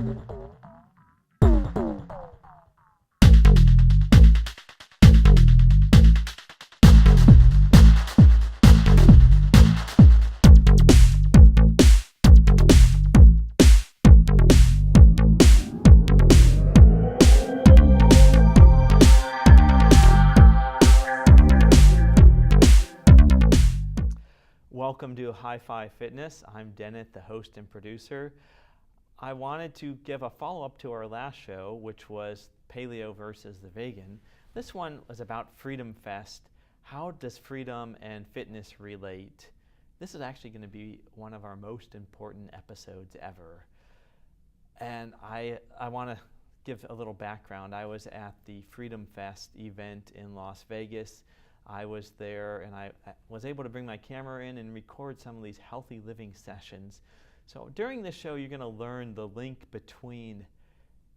Welcome to Hi-Fi Fitness. I'm Denet, the host and producer. I wanted to give a follow-up to our last show, which was Paleo versus the Vegan. This one was about Freedomfest. How does freedom and fitness relate? This is actually going to be one of our most important episodes ever. And I want to give a little background. I was at the Freedomfest event in Las Vegas. I was there and I was able to bring my camera in and record some of these healthy living sessions. So during this show, you're going to learn the link between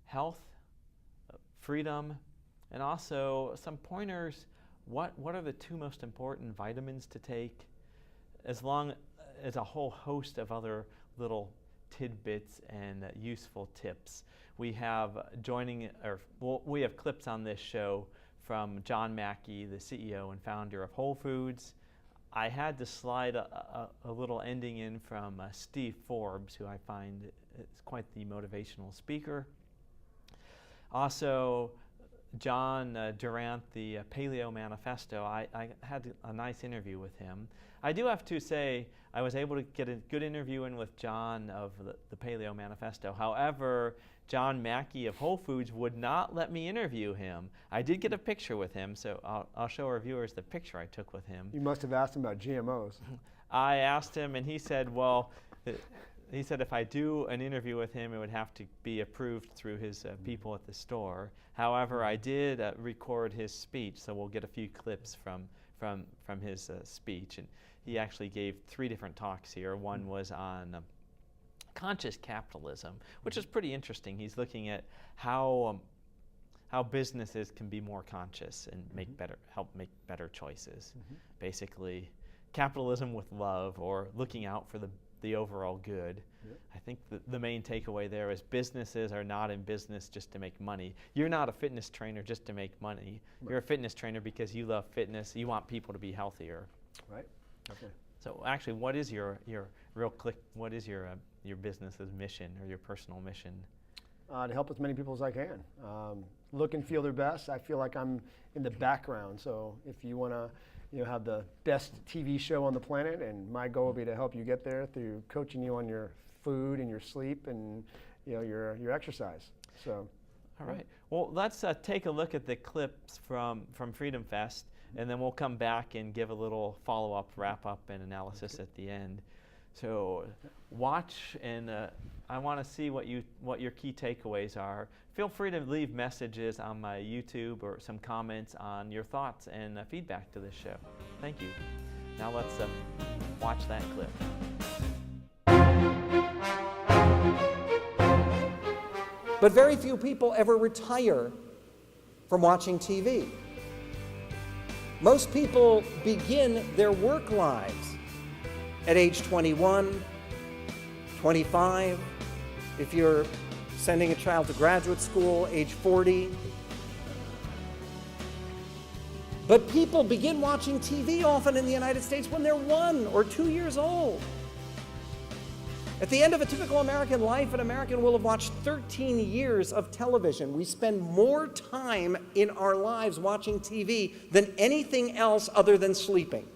health, freedom, and also some pointers. What are the two most important vitamins to take, as long as a whole host of other little tidbits and useful tips. We have we have clips on this show from John Mackey, the CEO and founder of Whole Foods. I had to slide a little ending in from Steve Forbs, who I find is quite the motivational speaker. Also, John Durant, the Paleo Manifesto. I had a nice interview with him. I do have to say, I was able to get a good interview in with John of the Paleo Manifesto. However, John Mackey of Whole Foods would not let me interview him. I did get a picture with him, so I'll show our viewers the picture I took with him. You must have asked him about GMOs. I asked him, and he said, well, he said if I do an interview with him, it would have to be approved through his people at the store. However, I did record his speech, so we'll get a few clips from his speech. And he actually gave 3 different talks here. One was on conscious capitalism, which is pretty interesting. He's looking at how businesses can be more conscious and help make better choices. Basically, capitalism with love, or looking out for the overall good. I think the main takeaway there is businesses are not in business just to make money. You're not a fitness trainer just to make money. Right. You're a fitness trainer because you love fitness. You want people to be healthier. Right. Okay. So actually, what is your what is your business's mission or your personal mission? To help as many people as I can. Look and feel their best. I feel like I'm in the background. So if you want to have the best TV show on the planet, and my goal will be to help you get there through coaching you on your food and your sleep and your exercise. So. All right. Well, let's take a look at the clips from Freedomfest, and then we'll come back and give a little follow-up, wrap-up, and analysis at the end. So watch, and I want to see what your key takeaways are. Feel free to leave messages on my YouTube or some comments on your thoughts and feedback to this show. Thank you. Now let's watch that clip. But very few people ever retire from watching TV. Most people begin their work lives at age 21, 25. If you're sending a child to graduate school, age 40. But people begin watching TV often in the United States when they're 1 or 2 years old. At the end of a typical American life, an American will have watched 13 years of television. We spend more time in our lives watching TV than anything else other than sleeping.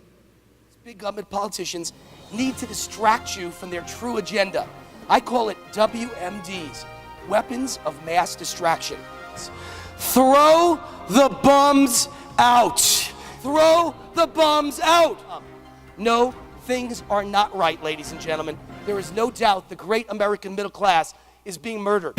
Big government politicians need to distract you from their true agenda. I call it WMDs, weapons of mass distraction. Throw the bums out. Throw the bums out. No, things are not right, ladies and gentlemen. There is no doubt the great American middle class is being murdered.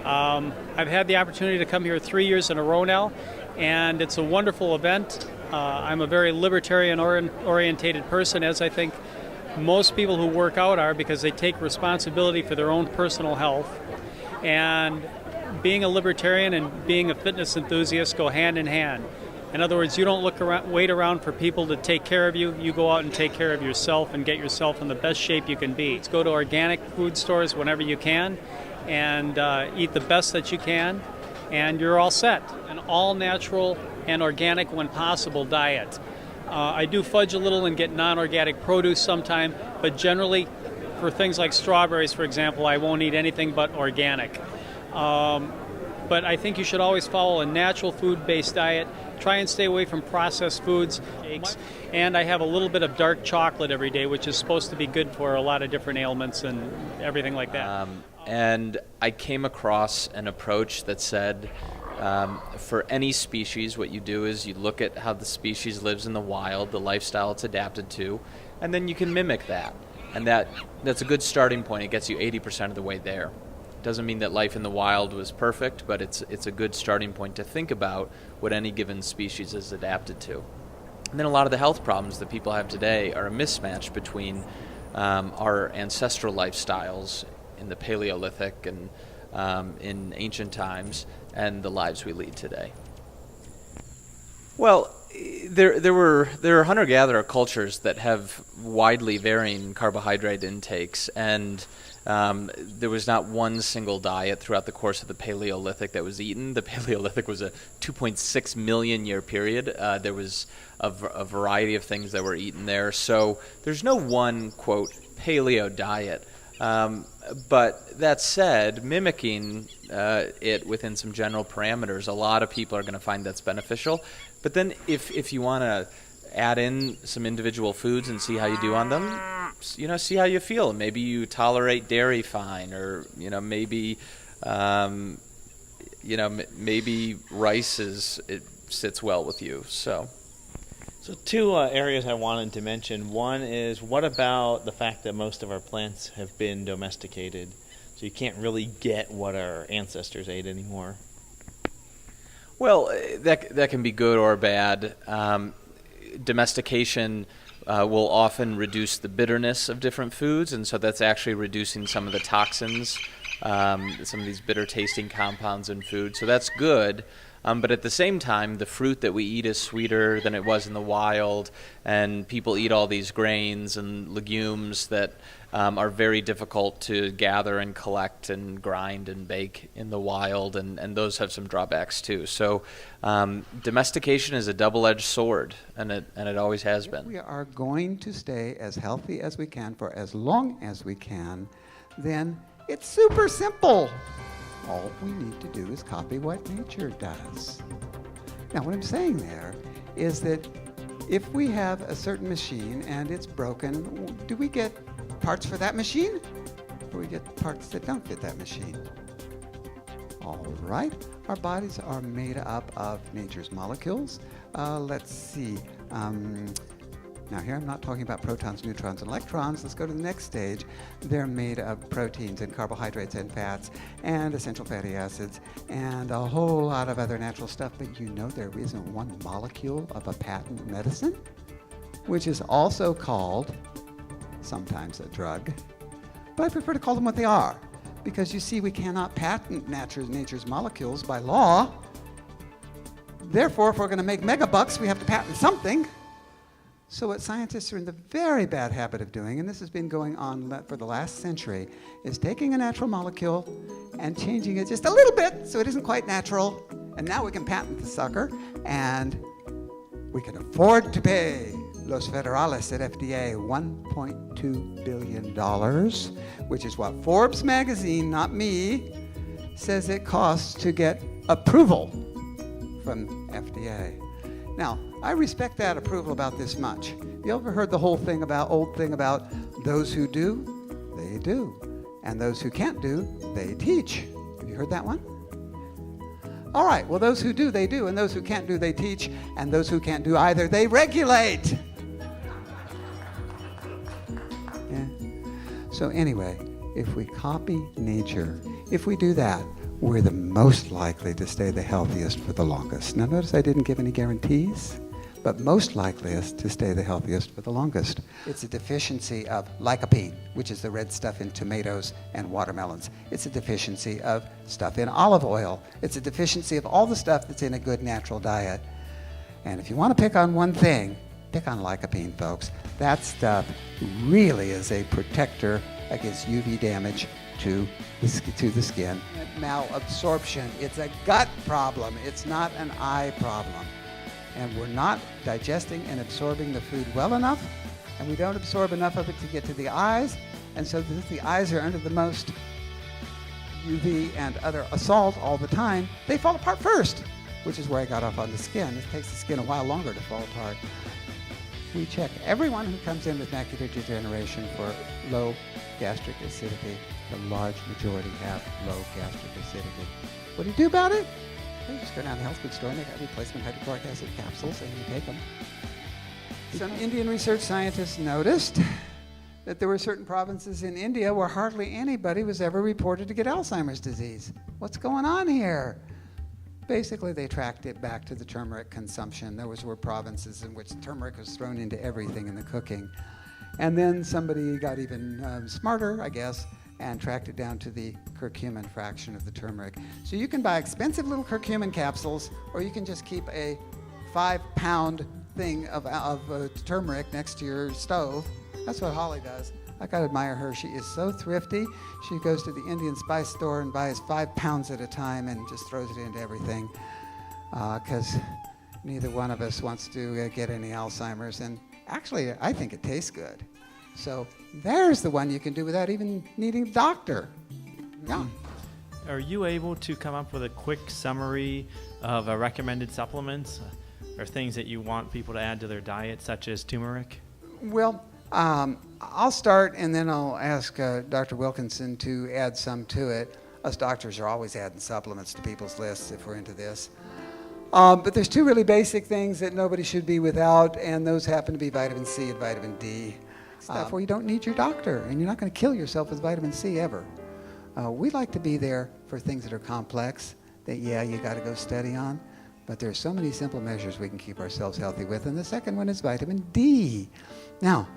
I've had the opportunity to come here 3 years in a row now, and it's a wonderful event. I'm a very libertarian-orientated person, as I think most people who work out are, because they take responsibility for their own personal health. And being a libertarian and being a fitness enthusiast go hand in hand. In other words, you don't wait around for people to take care of you. You go out and take care of yourself and get yourself in the best shape you can be. Let's go to organic food stores whenever you can and eat the best that you can, and you're all set. An all-natural and organic, when possible, diet. I do fudge a little and get non-organic produce sometime, but generally, for things like strawberries, for example, I won't eat anything but organic. But I think you should always follow a natural food-based diet. Try and stay away from processed foods. And I have a little bit of dark chocolate every day, which is supposed to be good for a lot of different ailments and everything like that. And I came across an approach that said, for any species, what you do is you look at how the species lives in the wild, the lifestyle it's adapted to, and then you can mimic that. And that's a good starting point. It gets you 80% of the way there. Doesn't mean that life in the wild was perfect, but it's a good starting point to think about what any given species is adapted to. And then a lot of the health problems that people have today are a mismatch between our ancestral lifestyles in the Paleolithic and in ancient times and the lives we lead today. Well, there are hunter-gatherer cultures that have widely varying carbohydrate intakes, and there was not one single diet throughout the course of the Paleolithic that was eaten. The Paleolithic was a 2.6 million year period. There was a variety of things that were eaten there. So there's no one, quote, paleo diet. But that said, mimicking it within some general parameters, a lot of people are going to find that's beneficial. But then if you want to add in some individual foods and see how you do on them, see how you feel. Maybe you tolerate dairy fine, or maybe maybe rice sits well with you. So two areas I wanted to mention. One is, what about the fact that most of our plants have been domesticated, so you can't really get what our ancestors ate anymore? Well, that can be good or bad. Domestication will often reduce the bitterness of different foods, and so that's actually reducing some of the toxins, some of these bitter tasting compounds in food. So that's good. But at the same time, the fruit that we eat is sweeter than it was in the wild, and people eat all these grains and legumes that are very difficult to gather and collect and grind and bake in the wild, and those have some drawbacks too. So domestication is a double-edged sword, and it always has been. If we are going to stay as healthy as we can for as long as we can, then it's super simple. All we need to do is copy what nature does. Now, what I'm saying there is that if we have a certain machine and it's broken, do we get parts for that machine, or we get parts that don't fit that machine? All right, our bodies are made up of nature's molecules. Let's see. Now here I'm not talking about protons, neutrons, and electrons. Let's go to the next stage. They're made of proteins and carbohydrates and fats and essential fatty acids and a whole lot of other natural stuff. But you know there isn't one molecule of a patent medicine, which is also called sometimes a drug. But I prefer to call them what they are, because you see, we cannot patent nature's molecules by law. Therefore, if we're going to make megabucks, we have to patent something. So what scientists are in the very bad habit of doing, and this has been going on for the last century, is taking a natural molecule and changing it just a little bit so it isn't quite natural, and now we can patent the sucker, and we can afford to pay Los Federales at FDA $1.2 billion, which is what Forbes magazine, not me, says it costs to get approval from FDA. Now, I respect that approval about this much. You ever heard the old thing about those who do, they do, and those who can't do, they teach? Have you heard that one? All right, well, those who do, they do, and those who can't do, they teach, and those who can't do either, they regulate. Yeah. So anyway, if we copy nature, if we do that, we're the most likely to stay the healthiest for the longest. Now notice I didn't give any guarantees, but most likeliest to stay the healthiest for the longest. It's a deficiency of lycopene, which is the red stuff in tomatoes and watermelons. It's a deficiency of stuff in olive oil. It's a deficiency of all the stuff that's in a good natural diet. And if you want to pick on one thing, pick on lycopene, folks. That stuff really is a protector against UV damage to the skin. Malabsorption, it's a gut problem. It's not an eye problem. And we're not digesting and absorbing the food well enough, and we don't absorb enough of it to get to the eyes. And so the eyes are under the most UV and other assault all the time. They fall apart first, which is where I got off on the skin. It takes the skin a while longer to fall apart. We check everyone who comes in with macular degeneration for low gastric acidity. The large majority have low gastric acidity. What do you do about it? Well, you just go down to the health food store and they got replacement hydrochloric acid capsules and you take them. Some Indian research scientists noticed that there were certain provinces in India where hardly anybody was ever reported to get Alzheimer's disease. What's going on here? Basically, they tracked it back to the turmeric consumption. Those were provinces in which turmeric was thrown into everything in the cooking. And then somebody got even smarter, I guess, and tracked it down to the curcumin fraction of the turmeric. So you can buy expensive little curcumin capsules, or you can just keep a 5-pound thing of turmeric next to your stove. That's what Holly does. I gotta admire her. She is so thrifty. She goes to the Indian spice store and buys 5 pounds at a time and just throws it into everything, because neither one of us wants to get any Alzheimer's. And actually, I think it tastes good. So there's the one you can do without even needing a doctor. Yeah. Are you able to come up with a quick summary of recommended supplements or things that you want people to add to their diet, such as turmeric? Well, I'll start and then I'll ask Dr. Wilkinson to add some to it. Us doctors are always adding supplements to people's lists if we're into this. But there's 2 really basic things that nobody should be without, and those happen to be vitamin C and vitamin D. Stuff where you don't need your doctor, and you're not going to kill yourself with vitamin C ever. We like to be there for things that are complex, that, yeah, you got to go study on. But there's so many simple measures we can keep ourselves healthy with, and the second one is vitamin D. Now,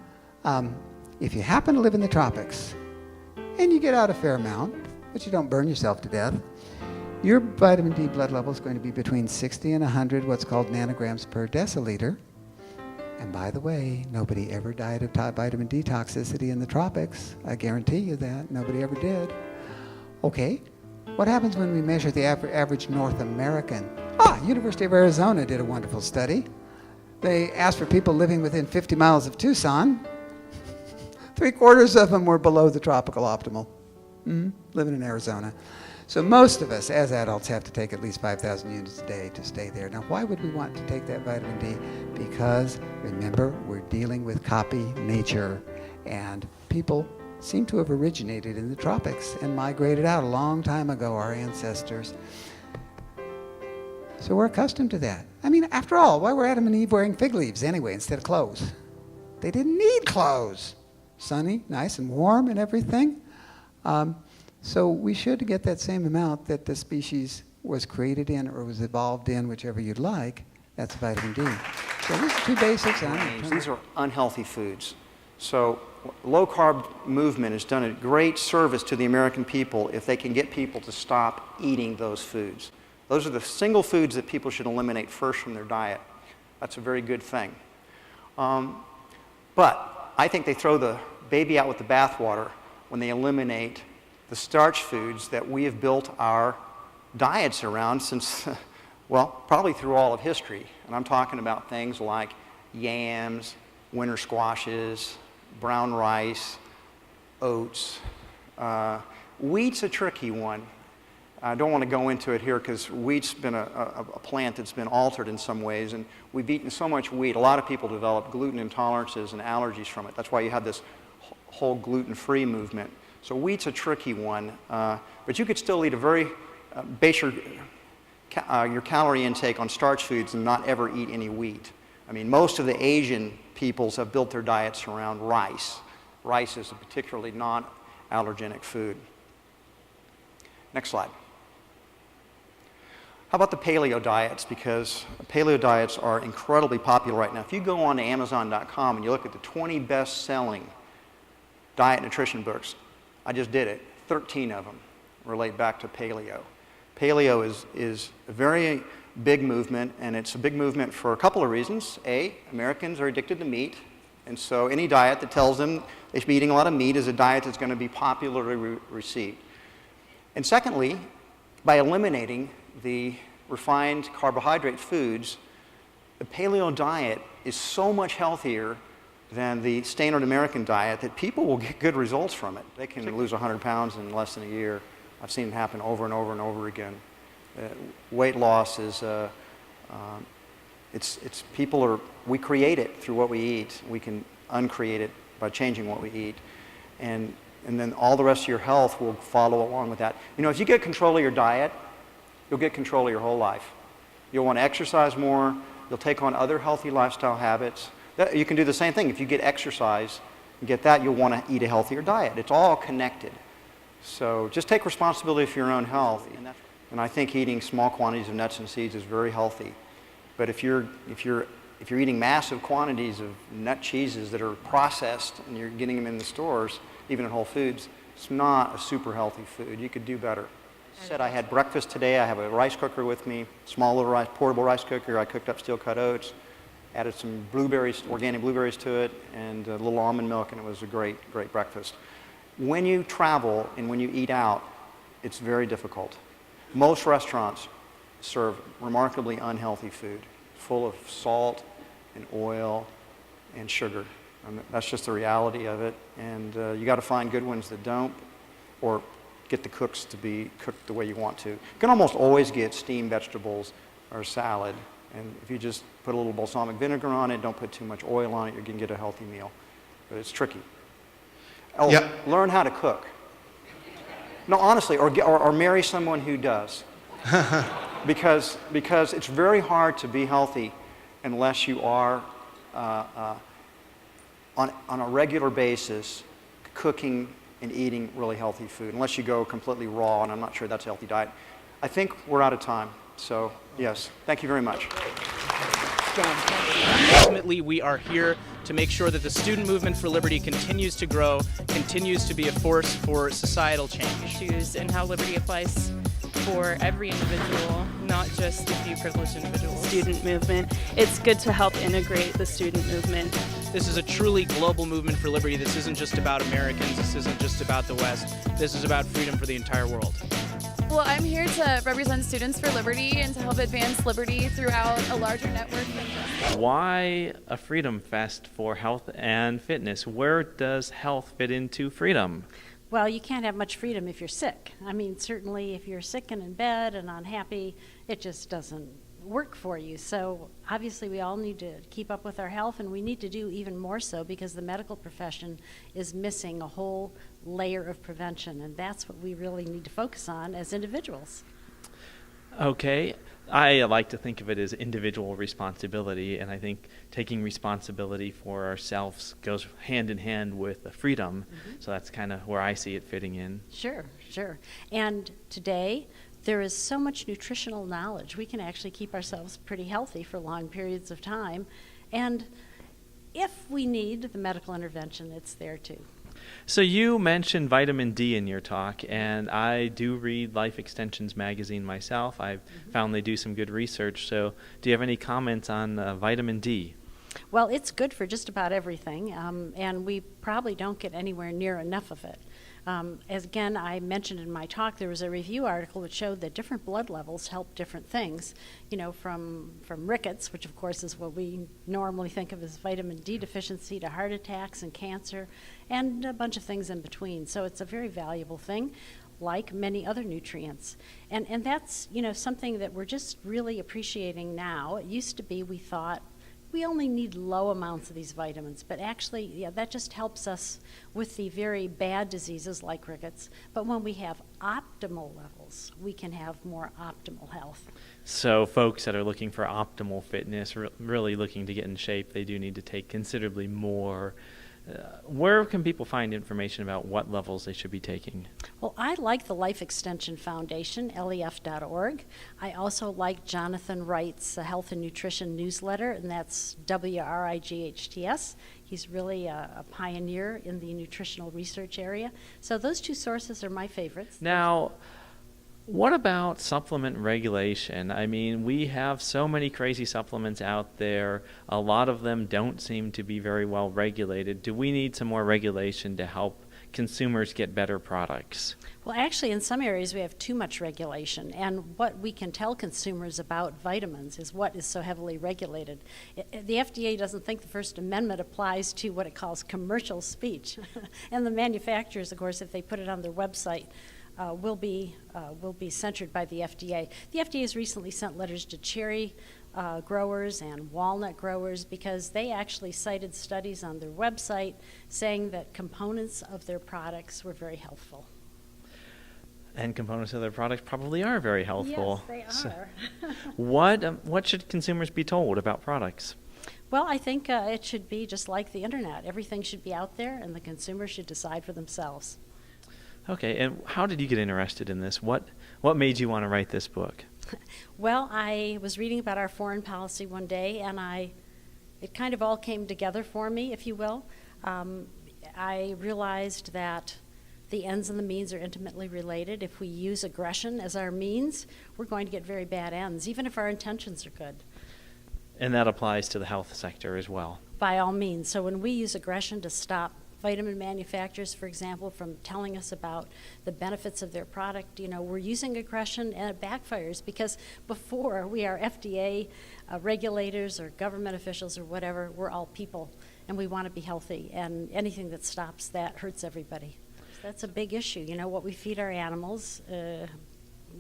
if you happen to live in the tropics, and you get out a fair amount, but you don't burn yourself to death, your vitamin D blood level is going to be between 60 and 100, what's called nanograms per deciliter. And by the way, nobody ever died of vitamin D toxicity in the tropics. I guarantee you that. Nobody ever did. Okay, what happens when we measure the average North American? University of Arizona did a wonderful study. They asked for people living within 50 miles of Tucson. 3/4 of them were below the tropical optimal, living in Arizona. So most of us as adults have to take at least 5,000 units a day to stay there. Now, why would we want to take that vitamin D? Because, remember, we're dealing with copy nature, and people seem to have originated in the tropics and migrated out a long time ago, our ancestors. So we're accustomed to that. I mean, after all, why were Adam and Eve wearing fig leaves anyway instead of clothes? They didn't need clothes. Sunny, nice and warm and everything. So we should get that same amount that the species was created in or was evolved in, whichever you'd like. That's vitamin D. So these are 2 basics. These are unhealthy foods. So low-carb movement has done a great service to the American people if they can get people to stop eating those foods. Those are the single foods that people should eliminate first from their diet. That's a very good thing. But I think they throw the baby out with the bathwater when they eliminate the starch foods that we have built our diets around since, well, probably through all of history. And I'm talking about things like yams, winter squashes, brown rice, oats. Wheat's a tricky one. I don't want to go into it here because wheat's been a plant that's been altered in some ways, and we've eaten so much wheat. A lot of people develop gluten intolerances and allergies from it. That's why you have this whole gluten-free movement. So wheat's a tricky one, but you could still eat a very base your calorie intake on starch foods and not ever eat any wheat. I mean, most of the Asian peoples have built their diets around rice. Rice is a particularly non-allergenic food. Next slide. How about the paleo diets? Because paleo diets are incredibly popular right now. If you go on to Amazon.com and you look at the 20 best-selling diet nutrition books, I just did it, 13 of them relate back to paleo. Paleo is a very big movement, and it's a big movement for a couple of reasons. A, Americans are addicted to meat, and so any diet that tells them they should be eating a lot of meat is a diet that's going to be popularly received. And secondly, by eliminating the refined carbohydrate foods, the paleo diet is so much healthier than the standard American diet that people will get good results from it. They can lose 100 pounds in less than a year. I've seen it happen over and over and over again. Weight loss is, we create it through what we eat. We can uncreate it by changing what we eat. And then all the rest of your health will follow along with that. You know, if you get control of your diet, you'll get control of your whole life. You'll want to exercise more. You'll take on other healthy lifestyle habits. You can do the same thing. If you get exercise and get that, you'll want to eat a healthier diet. It's all connected. So just take responsibility for your own health. And I think eating small quantities of nuts and seeds is very healthy. But if you're eating massive quantities of nut cheeses that are processed and you're getting them in the stores, even in Whole Foods, it's not a super healthy food. You could do better. I said I had breakfast today. I have a rice cooker with me, small little portable rice cooker. I cooked up steel-cut oats, added some blueberries, organic blueberries to it, and a little almond milk, and it was a great, great breakfast. When you travel and when you eat out, it's very difficult. Most restaurants serve remarkably unhealthy food, full of salt and oil and sugar. And that's just the reality of it. And you got to find good ones that don't, or get the cooks to be cooked the way you want to. You can almost always get steamed vegetables or salad. And if you just put a little balsamic vinegar on it, don't put too much oil on it, you can get a healthy meal. But it's tricky. Oh, yep. Learn how to cook. No, honestly, or marry someone who does. because it's very hard to be healthy unless you are on a regular basis cooking and eating really healthy food, unless you go completely raw, and I'm not sure that's a healthy diet. I think we're out of time, so yes, thank you very much. Ultimately, we are here to make sure that the student movement for liberty continues to grow, continues to be a force for societal change. Issues and how liberty applies for every individual, not just the few privileged individuals. Student movement. It's good to help integrate the student movement. This is a truly global movement for liberty. This isn't just about Americans. This isn't just about the West. This is about freedom for the entire world. Well, I'm here to represent Students for Liberty and to help advance liberty throughout a larger network. Why a Freedom Fest for health and fitness? Where does health fit into freedom? Well, you can't have much freedom if you're sick. I mean, certainly if you're sick and in bed and unhappy, it just doesn't work for you. So obviously we all need to keep up with our health, and we need to do even more so because the medical profession is missing a whole layer of prevention, and that's what we really need to focus on as individuals. Okay, I like to think of it as individual responsibility, and I think taking responsibility for ourselves goes hand in hand with the freedom, so that's kind of where I see it fitting in. Sure. And today, there is so much nutritional knowledge. We can actually keep ourselves pretty healthy for long periods of time, and if we need the medical intervention, it's there too. So you mentioned vitamin D in your talk, and I do read Life Extensions magazine myself. I've found they do some good research. So do you have any comments on vitamin D? Well, it's good for just about everything, and we probably don't get anywhere near enough of it. As again, I mentioned in my talk, there was a review article which showed that different blood levels help different things, you know, from rickets, which of course is what we normally think of as vitamin D deficiency, to heart attacks and cancer, and a bunch of things in between. So it's a very valuable thing, like many other nutrients. And that's, you know, something that we're just really appreciating now. It used to be we thought we only need low amounts of these vitamins, but actually, yeah, that just helps us with the very bad diseases like rickets. But when we have optimal levels, we can have more optimal health. So folks that are looking for optimal fitness, really looking to get in shape, they do need to take considerably more. Where can people find information about what levels they should be taking? Well, I like the Life Extension Foundation, lef.org. I also like Jonathan Wright's Health and Nutrition newsletter, and that's WRIGHTS. He's really a pioneer in the nutritional research area. So those two sources are my favorites. Now, What about supplement regulation? I mean, we have so many crazy supplements out there. A lot of them don't seem to be very well regulated. Do we need some more regulation to help consumers get better products? Well, actually, in some areas we have too much regulation, and what we can tell consumers about vitamins is what is so heavily regulated. The FDA doesn't think the First Amendment applies to what it calls commercial speech, and the manufacturers, of course, if they put it on their website, will be censured by the FDA. The FDA has recently sent letters to cherry growers and walnut growers because they actually cited studies on their website saying that components of their products were very healthful. And components of their products probably are very healthful. Yes, they are. What should consumers be told about products? Well, I think it should be just like the internet. Everything should be out there, and the consumer should decide for themselves. Okay, and how did you get interested in this? What made you want to write this book? Well, I was reading about our foreign policy one day, and it kind of all came together for me, if you will. I realized that the ends and the means are intimately related. If we use aggression as our means, we're going to get very bad ends, even if our intentions are good. And that applies to the health sector as well. By all means. So when we use aggression to stop vitamin manufacturers, for example, from telling us about the benefits of their product, we're using aggression and it backfires because before we are FDA regulators or government officials or whatever, we're all people and we want to be healthy, and anything that stops that hurts everybody. That's a big issue. What we feed our animals,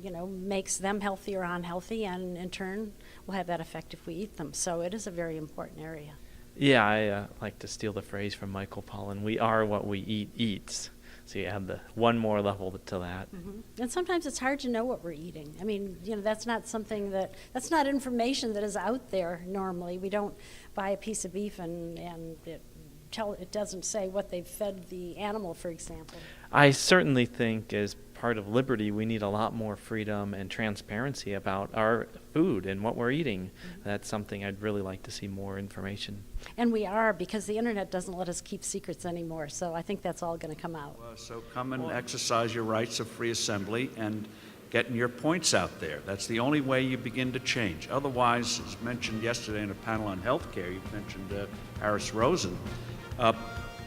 makes them healthy or unhealthy, and in turn will have that effect if we eat them. So it is a very important area. Yeah, I like to steal the phrase from Michael Pollan, we are what we eat eats. So you add the one more level to that. Mm-hmm. And sometimes it's hard to know what we're eating. I mean, that's not that's not information that is out there normally. We don't buy a piece of beef and it doesn't say what they've fed the animal, for example. I certainly think as part of liberty, we need a lot more freedom and transparency about our food and what we're eating. Mm-hmm. That's something I'd really like to see more information. And we are, because the internet doesn't let us keep secrets anymore. So I think that's all going to come out. So come and exercise your rights of free assembly and getting your points out there. That's the only way you begin to change. Otherwise, as mentioned yesterday in a panel on healthcare, you mentioned Harris Rosen,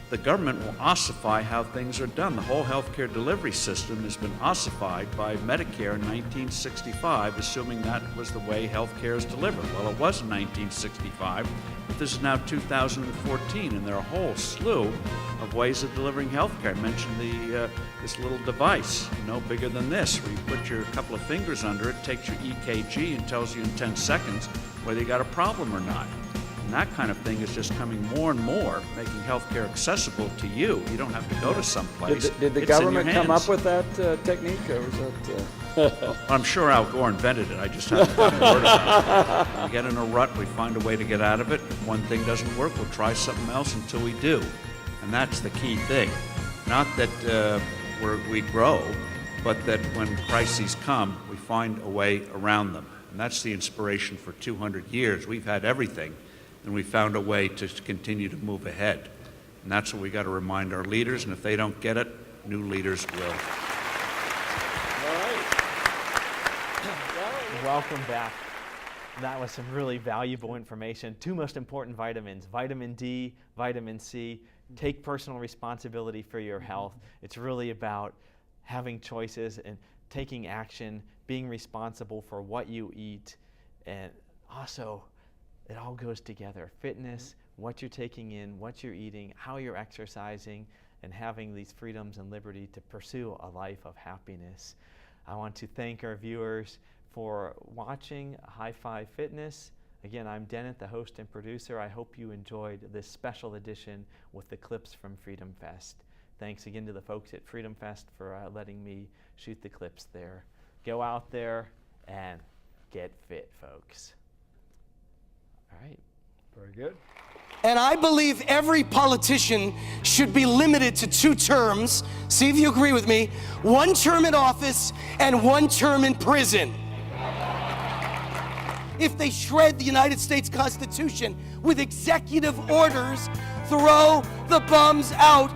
the government will ossify how things are done. The whole healthcare delivery system has been ossified by Medicare in 1965, assuming that was the way healthcare is delivered. Well, it was in 1965, but this is now 2014, and there are a whole slew of ways of delivering healthcare. I mentioned this little device, no bigger than this, where you put your couple of fingers under it, takes your EKG, and tells you in 10 seconds whether you got a problem or not. And that kind of thing is just coming more and more, making healthcare accessible to you. You don't have to go to some place. Did the government come up with that technique, or was that? Well, I'm sure Al Gore invented it. I just haven't heard about it. We get in a rut, we find a way to get out of it. If one thing doesn't work, we'll try something else until we do. And that's the key thing. Not that we grow, but that when crises come, we find a way around them. And that's the inspiration for 200 years. We've had everything, and we found a way to continue to move ahead. And that's what we got to remind our leaders, and if they don't get it, new leaders will. All right. Welcome back. That was some really valuable information. Two most important vitamins, vitamin D, vitamin C. Take personal responsibility for your health. It's really about having choices and taking action, being responsible for what you eat, and also it all goes together. Fitness, what you're taking in, what you're eating, how you're exercising, and having these freedoms and liberty to pursue a life of happiness. I want to thank our viewers for watching High Five Fitness. Again, I'm Denet, the host and producer. I hope you enjoyed this special edition with the clips from Freedomfest. Thanks again to the folks at Freedomfest for letting me shoot the clips there. Go out there and get fit, folks. All right. Very good. And I believe every politician should be limited to 2 terms. See if you agree with me. 1 term in office and 1 term in prison. If they shred the United States Constitution with executive orders, throw the bums out.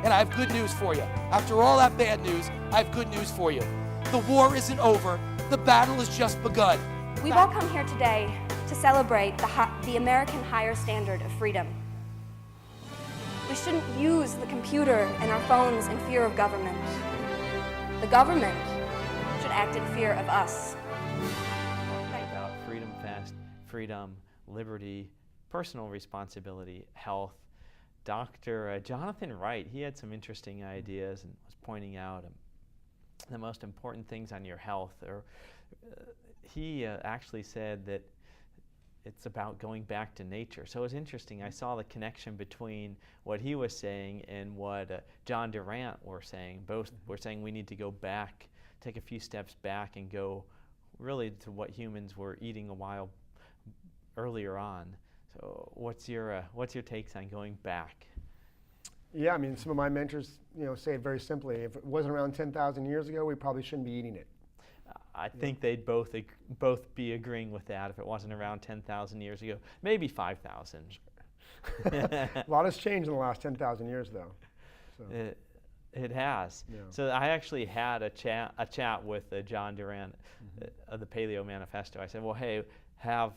And I have good news for you. After all that bad news, I have good news for you. The war isn't over. The battle has just begun. We've all come here today to celebrate the American higher standard of freedom. We shouldn't use the computer and our phones in fear of government. The government should act in fear of us. About Freedomfest, freedom, liberty, personal responsibility, health. Dr. Jonathan Wright, he had some interesting ideas and was pointing out the most important things on your health. He actually said that it's about going back to nature. So it was interesting. I saw the connection between what he was saying and what John Durant were saying. Both were saying we need to go back, take a few steps back and go really to what humans were eating a while earlier on. So what's your takes on going back? Yeah, I mean, some of my mentors, say it very simply. If it wasn't around 10,000 years ago, we probably shouldn't be eating it. I think they'd both be agreeing with that if it wasn't around 10,000 years ago. Maybe 5,000. A lot has changed in the last 10,000 years, though. So. It has. Yeah. So I actually had a chat with John Durant of the Paleo Manifesto. I said, well, hey, have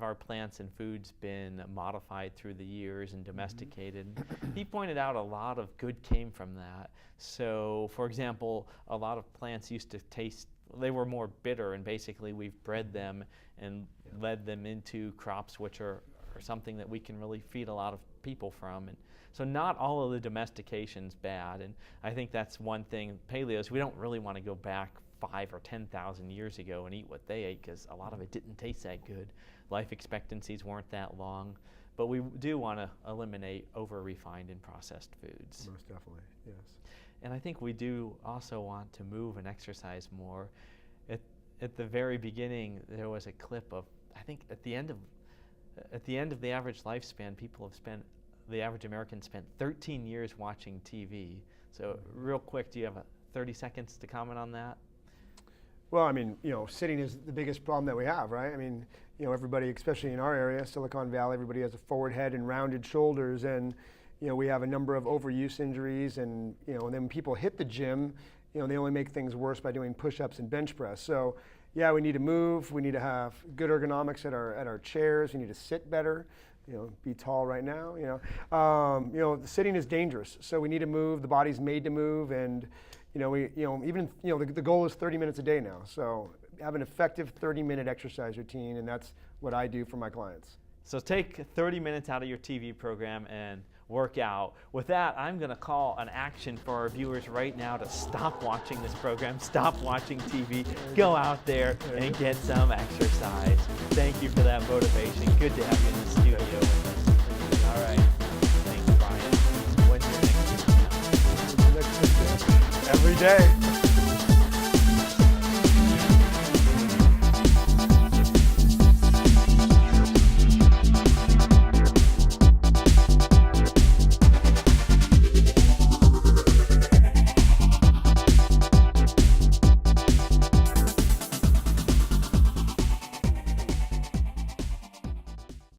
our plants and foods been modified through the years and domesticated? He pointed out a lot of good came from that. So, for example, a lot of plants used to taste, they were more bitter, and basically we've bred them and led them into crops which are something that we can really feed a lot of people from. And so not all of the domestication's bad, and I think that's one thing. Paleos, we don't really want to go back 5,000 or 10,000 years ago and eat what they ate, because a lot of it didn't taste that good. Life expectancies weren't that long, but we do want to eliminate over-refined and processed foods. Most definitely, yes. And I think we do also want to move and exercise more. At the very beginning, there was a clip of, I think at the end of the average lifespan, the average American spent 13 years watching TV. So real quick, do you have 30 seconds to comment on that? Well, I mean, sitting is the biggest problem that we have, right? I mean, everybody, especially in our area, Silicon Valley, everybody has a forward head and rounded shoulders, and we have a number of overuse injuries, and and then when people hit the gym, they only make things worse by doing push-ups and bench press. So, yeah, we need to move. We need to have good ergonomics at our chairs. We need to sit better. Be tall right now. The sitting is dangerous, so we need to move. The body's made to move, and the goal is 30 minutes a day now. So have an effective 30-minute exercise routine, and that's what I do for my clients. So take 30 minutes out of your TV program and work out. With that, I'm going to call an action for our viewers right now to stop watching this program, stop watching TV, go out there and get some exercise. Thank you for that motivation. Good to have you in the studio with us. All right. Thanks, Brian. When's your next? Every day.